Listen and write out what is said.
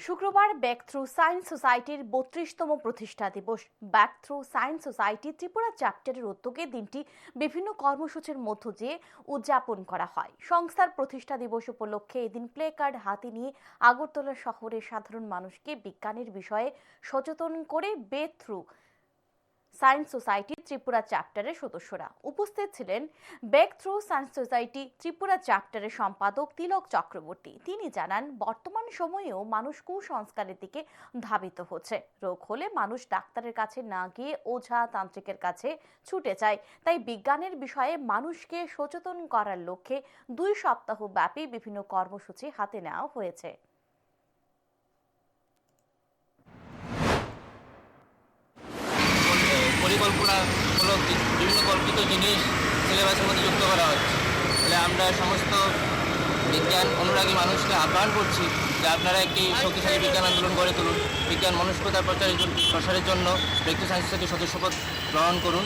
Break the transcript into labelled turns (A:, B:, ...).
A: শুক্রবার back through science সোসাইটির 32তম প্রতিষ্ঠা দিবস। Back through science society Tripura চ্যাপ্টারের উদ্যোগে দিনটি বিভিন্ন কর্মসূচির মধ্য দিয়ে উদযাপন করা হয়। সংস্থার প্রতিষ্ঠা দিবস উপলক্ষে এদিন প্লে কার্ড হাতে নিয়ে আগরতলা শহরের সাধারণ মানুষকে বিজ্ঞানের বিষয়ে সচেতন করে back through science society Tripura চ্যাপ্টারের সদস্যরা উপস্থিত ছিলেন। Back through science society Tripura চ্যাপ্টারের সম্পাদক তিলক চক্রবর্তী। তিনি জানান, বর্তমান সময়েও মানুষ কুসংস্কারের দিকে ধাবিত হচ্ছে। রোগ হলে মানুষ ডাক্তারের কাছে না গিয়ে ওঝা তান্ত্রিকের কাছে ছুটে যায়। তাই বিজ্ঞানের বিষয়ে মানুষকে সচেতন করার লক্ষ্যে 2 সপ্তাহ ব্যাপী বিভিন্ন কর্মসূচি হাতে নেওয়া হয়েছে।
B: পরিকল্পনামূলক বিভিন্ন কল্পিত জিনিস সিলেবাসের মধ্যে যুক্ত করা হচ্ছে। তাহলে আমরা সমস্ত বিজ্ঞান অনুরাগী মানুষকে আহ্বান করছি যে আপনারা একটি শক্তিশালী বিজ্ঞান আন্দোলন গড়ে তুলুন। বিজ্ঞান মনস্কতার প্রসারের জন্য ব্যাক থ্রু সায়েন্স সোসাইটির সদস্যপদ গ্রহণ করুন।